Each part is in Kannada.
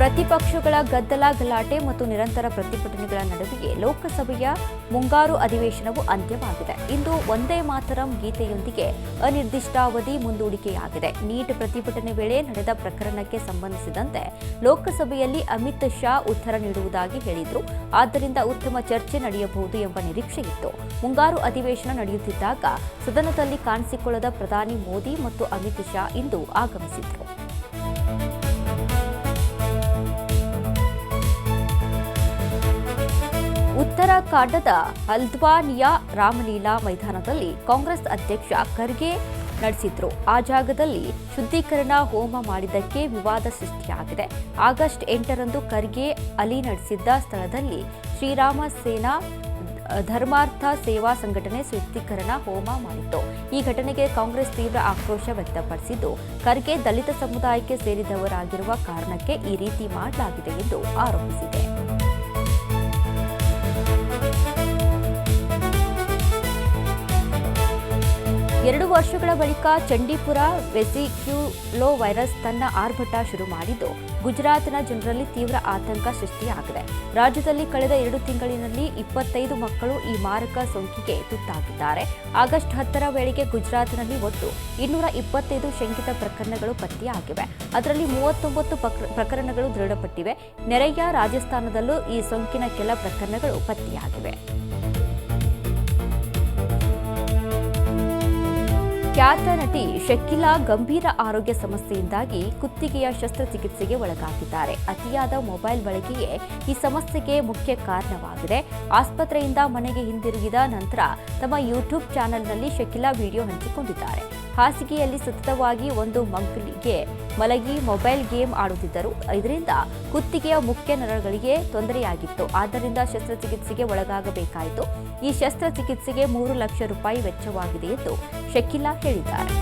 ಪ್ರತಿಪಕ್ಷಗಳ ಗದ್ದಲ ಗಲಾಟೆ ಮತ್ತು ನಿರಂತರ ಪ್ರತಿಭಟನೆಗಳ ನಡುವೆಯೇ ಲೋಕಸಭೆಯ ಮುಂಗಾರು ಅಧಿವೇಶನವು ಅಂತ್ಯವಾಗಿದೆ. ಇಂದು ವಂದೇ ಮಾತರಂ ಗೀತೆಯೊಂದಿಗೆ ಅನಿರ್ದಿಷ್ಟಾವಧಿ ಮುಂದೂಡಿಕೆಯಾಗಿದೆ. ನೀಟ್ ಪ್ರತಿಭಟನೆ ವೇಳೆ ನಡೆದ ಪ್ರಕರಣಕ್ಕೆ ಸಂಬಂಧಿಸಿದಂತೆ ಲೋಕಸಭೆಯಲ್ಲಿ ಅಮಿತ್ ಶಾ ಉತ್ತರ ನೀಡುವುದಾಗಿ ಹೇಳಿದ್ರು. ಆದ್ದರಿಂದ ಉತ್ತಮ ಚರ್ಚೆ ನಡೆಯಬಹುದು ಎಂಬ ನಿರೀಕ್ಷೆ ಇತ್ತು. ಮುಂಗಾರು ಅಧಿವೇಶನ ನಡೆಯುತ್ತಿದ್ದಾಗ ಸದನದಲ್ಲಿ ಕಾಣಿಸಿಕೊಳ್ಳದ ಪ್ರಧಾನಿ ಮೋದಿ ಮತ್ತು ಅಮಿತ್ ಶಾ ಇಂದು ಆಗಮಿಸಿದ್ರು. ಉತ್ತರಾಖಂಡದ ಹಲ್ದ್ವಾನಿಯ ರಾಮಲೀಲಾ ಮೈದಾನದಲ್ಲಿ ಕಾಂಗ್ರೆಸ್ ಅಧ್ಯಕ್ಷ ಖರ್ಗೆ ನಡೆಸಿದ್ರು. ಆ ಜಾಗದಲ್ಲಿ ಶುದ್ಧೀಕರಣ ಹೋಮ ಮಾಡಿದ್ದಕ್ಕೆ ವಿವಾದ ಸೃಷ್ಟಿಯಾಗಿದೆ. ಆಗಸ್ಟ್ 8ರಂದು ಖರ್ಗೆ ಅಲಿ ನಡೆಸಿದ್ದ ಸ್ಥಳದಲ್ಲಿ ಶ್ರೀರಾಮ ಸೇನಾ ಧರ್ಮಾರ್ಥ ಸೇವಾ ಸಂಘಟನೆ ಶುದ್ಧೀಕರಣ ಹೋಮ ಮಾಡಿತ್ತು. ಈ ಘಟನೆಗೆ ಕಾಂಗ್ರೆಸ್ ತೀವ್ರ ಆಕ್ರೋಶ ವ್ಯಕ್ತಪಡಿಸಿದ್ದು, ಖರ್ಗೆ ದಲಿತ ಸಮುದಾಯಕ್ಕೆ ಸೇರಿದವರಾಗಿರುವ ಕಾರಣಕ್ಕೆ ಈ ರೀತಿ ಮಾಡಲಾಗಿದೆ ಎಂದು ಆರೋಪಿಸಿದೆ. 2 ವರ್ಷಗಳ ಬಳಿಕ ಚಂಡೀಪುರ ವೆಸಿಕ್ಯುಲೋ ವೈರಸ್ ತನ್ನ ಆರ್ಭಟ ಶುರು ಮಾಡಿದ್ದು ಗುಜರಾತ್ನ ಜನರಲ್ಲಿ ತೀವ್ರ ಆತಂಕ ಸೃಷ್ಟಿಯಾಗಿದೆ. ರಾಜ್ಯದಲ್ಲಿ ಕಳೆದ 2 ತಿಂಗಳಿನಲ್ಲಿ 25 ಮಕ್ಕಳು ಈ ಮಾರಕ ಸೋಂಕಿಗೆ ತುತ್ತಾಗಿದ್ದಾರೆ. ಆಗಸ್ಟ್ 10ರ ವೇಳೆಗೆ ಗುಜರಾತ್ನಲ್ಲಿ ಒಟ್ಟು 225 ಶಂಕಿತ ಪ್ರಕರಣಗಳು ಪತ್ತೆಯಾಗಿವೆ. ಅದರಲ್ಲಿ 39 ಪ್ರಕರಣಗಳು ದೃಢಪಟ್ಟಿವೆ. ನೆರೆಯ ರಾಜಸ್ಥಾನದಲ್ಲೂ ಈ ಸೋಂಕಿನ ಕೆಲ ಪ್ರಕರಣಗಳು ಪತ್ತೆಯಾಗಿವೆ. ಖ್ಯಾತ ನಟಿ ಶಕೀಲಾ ಗಂಭೀರ ಆರೋಗ್ಯ ಸಮಸ್ಯೆಯಿಂದಾಗಿ ಕುತ್ತಿಗೆಯ ಶಸ್ತ್ರಚಿಕಿತ್ಸೆಗೆ ಒಳಗಾಗಿದ್ದಾರೆ. ಅತಿಯಾದ ಮೊಬೈಲ್ ಬಳಕೆಯೇ ಈ ಸಮಸ್ಯೆಗೆ ಮುಖ್ಯ ಕಾರಣವಾಗಿದೆ. ಆಸ್ಪತ್ರೆಯಿಂದ ಮನೆಗೆ ಹಿಂದಿರುಗಿದ ನಂತರ ತಮ್ಮ ಯೂಟ್ಯೂಬ್ ಚಾನೆಲ್ನಲ್ಲಿ ಶಕೀಲಾ ವಿಡಿಯೋ ಹಂಚಿಕೊಂಡಿದ್ದಾರೆ. ಹಾಸಿಗೆಯಲ್ಲಿ ಸತತವಾಗಿ ಒಂದು ಮಗ್ಲಿಗೆ ಮಲಗಿ ಮೊಬೈಲ್ ಗೇಮ್ ಆಡುತ್ತಿದ್ದರು. ಇದರಿಂದ ಕುತ್ತಿಗೆಯ ಮುಖ್ಯ ನರಗಳಿಗೆ ತೊಂದರೆಯಾಗಿತ್ತು. ಆದ್ದರಿಂದ ಶಸ್ತ್ರಚಿಕಿತ್ಸೆಗೆ ಒಳಗಾಗಬೇಕಾಯಿತು. ಈ ಶಸ್ತ್ರಚಿಕಿತ್ಸೆಗೆ 3 ಲಕ್ಷ ರೂಪಾಯಿ ವೆಚ್ಚವಾಗಿದೆ ಎಂದು ಶಕೀಲಾ ಹೇಳಿದ್ದಾರೆ.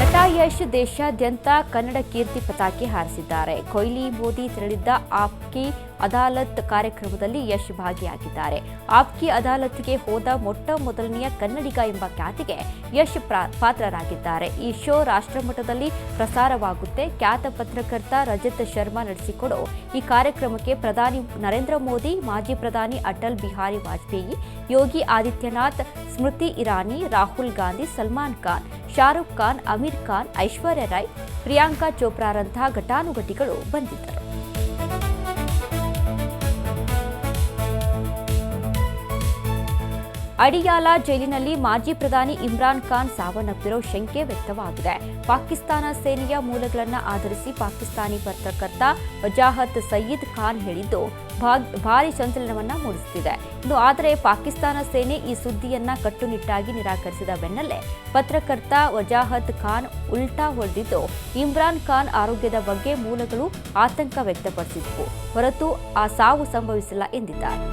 ನಟ ಯಶ್ ದೇಶಾದ್ಯಂತ ಕನ್ನಡ ಕೀರ್ತಿ ಪತಾಕೆ ಹಾರಿಸಿದ್ದಾರೆ. ಕೊಹ್ಲಿ ಮೋದಿ ತೆರಳಿದ್ದ ಆಪ್ಕಿ ಅದಾಲತ್ ಕಾರ್ಯಕ್ರಮದಲ್ಲಿ ಯಶ್ ಭಾಗಿಯಾಗಿದ್ದಾರೆ. ಆಪ್ಕಿ ಅದಾಲತ್ಗೆ ಹೋದ ಮೊದಲನೆಯ ಕನ್ನಡಿಗ ಎಂಬ ಖ್ಯಾತಿಗೆ ಯಶ್ ಪಾತ್ರರಾಗಿದ್ದಾರೆ. ಈ ಶೋ ರಾಷ್ಟ್ರಮಟ್ಟದಲ್ಲಿ ಪ್ರಸಾರವಾಗುತ್ತೆ. ಖ್ಯಾತ ಪತ್ರಕರ್ತ ರಜತ್ ಶರ್ಮಾ ನಡೆಸಿಕೊಡೋ ಈ ಕಾರ್ಯಕ್ರಮಕ್ಕೆ ಪ್ರಧಾನಿ ನರೇಂದ್ರ ಮೋದಿ, ಮಾಜಿ ಪ್ರಧಾನಿ ಅಟಲ್ ಬಿಹಾರಿ ವಾಜಪೇಯಿ, ಯೋಗಿ ಆದಿತ್ಯನಾಥ್, ಸ್ಮೃತಿ ಇರಾನಿ, ರಾಹುಲ್ ಗಾಂಧಿ, ಸಲ್ಮಾನ್ ಖಾನ್, ಶಾರುಖ್ ಖಾನ್, ಅಮೀರ್ ಖಾನ್, ಐಶ್ವರ್ಯ ರೈ, ಪ್ರಿಯಾಂಕಾ ಚೋಪ್ರಾರಂತಹ ಘಟಾನುಘಟಿಗಳು ಬಂದಿದ್ದರು. ಅಡಿಯಾಲ ಜೈಲಿನಲ್ಲಿ ಮಾಜಿ ಪ್ರಧಾನಿ ಇಮ್ರಾನ್ ಖಾನ್ ಸಾವನ್ನಪ್ಪಿರೋ ಶಂಕೆ ವ್ಯಕ್ತವಾಗಿದೆ. ಪಾಕಿಸ್ತಾನ ಸೇನೆಯ ಮೂಲಗಳನ್ನು ಆಧರಿಸಿ ಪಾಕಿಸ್ತಾನಿ ಪತ್ರಕರ್ತ ವಜಾಹತ್ ಸಯೀದ್ ಖಾನ್ ಹೇಳಿದ್ದು ಭಾರಿ ಸಂಚಲನವನ್ನ ಮೂಡಿಸುತ್ತಿದೆ. ಆದರೆ ಪಾಕಿಸ್ತಾನ ಸೇನೆ ಈ ಸುದ್ದಿಯನ್ನ ಕಟ್ಟುನಿಟ್ಟಾಗಿ ನಿರಾಕರಿಸಿದ ಬೆನ್ನಲ್ಲೇ ಪತ್ರಕರ್ತ ವಜಾಹತ್ ಖಾನ್ ಉಲ್ಟಾ ಹೊಡೆದಿದ್ದು ಇಮ್ರಾನ್ ಖಾನ್ ಆರೋಗ್ಯದ ಬಗ್ಗೆ ಮೂಲಗಳು ಆತಂಕ ವ್ಯಕ್ತಪಡಿಸಿದ್ವು ಹೊರತು ಆ ಸಾವು ಸಂಭವಿಸಿಲ್ಲ ಎಂದಿದ್ದಾರೆ.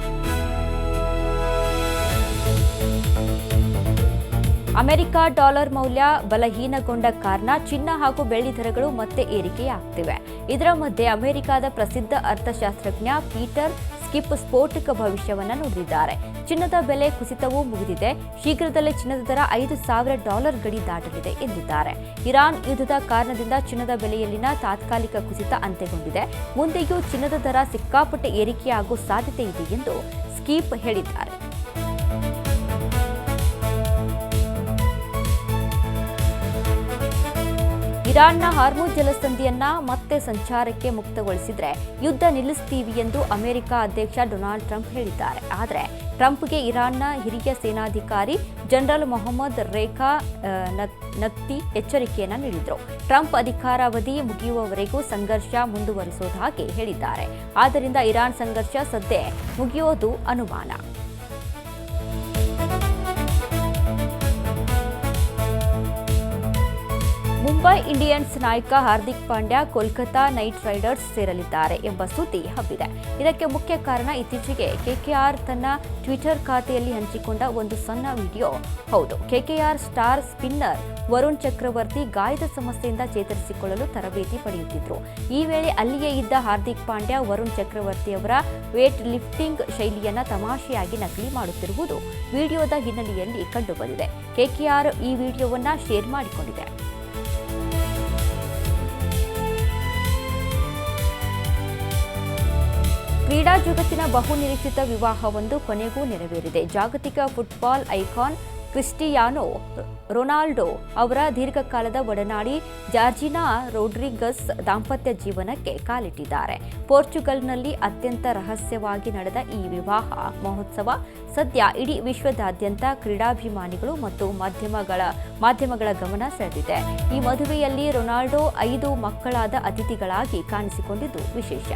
ಅಮೆರಿಕ ಡಾಲರ್ ಮೌಲ್ಯ ಬಲಹೀನಗೊಂಡ ಕಾರಣ ಚಿನ್ನ ಹಾಗೂ ಬೆಳ್ಳಿ ದರಗಳು ಮತ್ತೆ ಏರಿಕೆಯಾಗ್ತಿವೆ. ಇದರ ಮಧ್ಯೆ ಅಮೆರಿಕದ ಪ್ರಸಿದ್ಧ ಅರ್ಥಶಾಸ್ತ್ರಜ್ಞ ಪೀಟರ್ ಸ್ಕಿಪ್ ಸ್ಫೋಟಕ ಭವಿಷ್ಯವನ್ನ ನುಡಿದಿದ್ದಾರೆ. ಚಿನ್ನದ ಬೆಲೆ ಕುಸಿತವೂ ಮುಗಿದಿದೆ. ಶೀಘ್ರದಲ್ಲೇ ಚಿನ್ನದ ದರ $5,000 ಗಡಿ ದಾಟಲಿದೆ ಎಂದಿದ್ದಾರೆ. ಇರಾನ್ ಯುದ್ಧದ ಕಾರಣದಿಂದ ಚಿನ್ನದ ಬೆಲೆಯಲ್ಲಿನ ತಾತ್ಕಾಲಿಕ ಕುಸಿತ ಅಂತ್ಯಗೊಂಡಿದೆ. ಮುಂದೆಯೂ ಚಿನ್ನದ ದರ ಸಿಕ್ಕಾಪಟ್ಟೆ ಏರಿಕೆಯಾಗುವ ಸಾಧ್ಯತೆ ಇದೆ ಎಂದು ಸ್ಕಿಪ್ ಹೇಳಿದ್ದಾರೆ. ಇರಾನ್ನ ಹಾರ್ಮುಜ್ ಜಲಸಂಧಿಯನ್ನ ಮತ್ತೆ ಸಂಚಾರಕ್ಕೆ ಮುಕ್ತಗೊಳಿಸಿದ್ರೆ ಯುದ್ಧ ನಿಲ್ಲಿಸ್ತೀವಿ ಎಂದು ಅಮೆರಿಕ ಅಧ್ಯಕ್ಷ ಡೊನಾಲ್ಡ್ ಟ್ರಂಪ್ ಹೇಳಿದ್ದಾರೆ. ಆದರೆ ಟ್ರಂಪ್ಗೆ ಇರಾನ್ನ ಹಿರಿಯ ಸೇನಾಧಿಕಾರಿ ಜನರಲ್ ಮೊಹಮ್ಮದ್ ರೇಖಾ ನಕ್ತಿ ಎಚ್ಚರಿಕೆಯನ್ನ ನೀಡಿದರು. ಟ್ರಂಪ್ ಅಧಿಕಾರಾವಧಿ ಮುಗಿಯುವವರೆಗೂ ಸಂಘರ್ಷ ಮುಂದುವರಿಸುವುದಾಗಿ ಹೇಳಿದ್ದಾರೆ. ಆದ್ದರಿಂದ ಇರಾನ್ ಸಂಘರ್ಷ ಸದ್ಯ ಮುಗಿಯೋದು ಅನುಮಾನ. ಮುಂಬೈ ಇಂಡಿಯನ್ಸ್ ನಾಯಕ ಹಾರ್ದಿಕ್ ಪಾಂಡ್ಯ ಕೋಲ್ಕತಾ ನೈಟ್ ರೈಡರ್ಸ್ ಸೇರಲಿದ್ದಾರೆ ಎಂಬ ಸುದ್ದಿ ಹಬ್ಬಿದೆ. ಇದಕ್ಕೆ ಮುಖ್ಯ ಕಾರಣ ಇತ್ತೀಚೆಗೆ ಕೆಕೆಆರ್ ತನ್ನ ಟ್ವಿಟರ್ ಖಾತೆಯಲ್ಲಿ ಹಂಚಿಕೊಂಡ ಒಂದು ಸಣ್ಣ ವಿಡಿಯೋ. ಹೌದು, ಕೆಕೆಆರ್ ಸ್ಟಾರ್ ಸ್ಪಿನ್ನರ್ ವರುಣ್ ಚಕ್ರವರ್ತಿ ಗಾಯದ ಸಮಸ್ಯೆಯಿಂದ ಚೇತರಿಸಿಕೊಳ್ಳಲು ತರಬೇತಿ ಪಡೆಯುತ್ತಿದ್ದರು. ಈ ವೇಳೆ ಅಲ್ಲಿಯೇ ಇದ್ದ ಹಾರ್ದಿಕ್ ಪಾಂಡ್ಯ ವರುಣ್ ಚಕ್ರವರ್ತಿಯವರ ವೇಟ್ ಲಿಫ್ಟಿಂಗ್ ಶೈಲಿಯನ್ನ ತಮಾಷೆಯಾಗಿ ನಕಲಿ ಮಾಡುತ್ತಿರುವುದು ವಿಡಿಯೋದ ಹಿನ್ನೆಲೆಯಲ್ಲಿ ಕಂಡುಬಂದಿದೆ. ಕೆಕೆಆರ್ ಈ ವಿಡಿಯೋವನ್ನ ಶೇರ್ ಮಾಡಿಕೊಂಡಿದೆ. ಕ್ರೀಡಾ ಜಗತ್ತಿನ ಬಹುನಿರೀಕ್ಷಿತ ವಿವಾಹವೊಂದು ಕೊನೆಗೂ ನೆರವೇರಿದೆ. ಜಾಗತಿಕ ಫುಟ್ಬಾಲ್ ಐಕಾನ್ ಕ್ರಿಸ್ಟಿಯಾನೋ ರೊನಾಲ್ಡೋ ಅವರ ದೀರ್ಘಕಾಲದ ಒಡನಾಡಿ ಜಾರ್ಜಿನಾ ರೋಡ್ರಿಗಸ್ ದಾಂಪತ್ಯ ಜೀವನಕ್ಕೆ ಕಾಲಿಟ್ಟಿದ್ದಾರೆ. ಪೋರ್ಚುಗಲ್ನಲ್ಲಿ ಅತ್ಯಂತ ರಹಸ್ಯವಾಗಿ ನಡೆದ ಈ ವಿವಾಹ ಮಹೋತ್ಸವ ಸದ್ಯ ಇಡೀ ವಿಶ್ವದಾದ್ಯಂತ ಕ್ರೀಡಾಭಿಮಾನಿಗಳು ಮತ್ತು ಮಾಧ್ಯಮಗಳ ಗಮನ ಸೆಳೆದಿದೆ. ಈ ಮದುವೆಯಲ್ಲಿ ರೊನಾಲ್ಡೋ 5 ಮಕ್ಕಳಾದ ಅತಿಥಿಗಳಾಗಿ ಕಾಣಿಸಿಕೊಂಡಿದ್ದು ವಿಶೇಷ.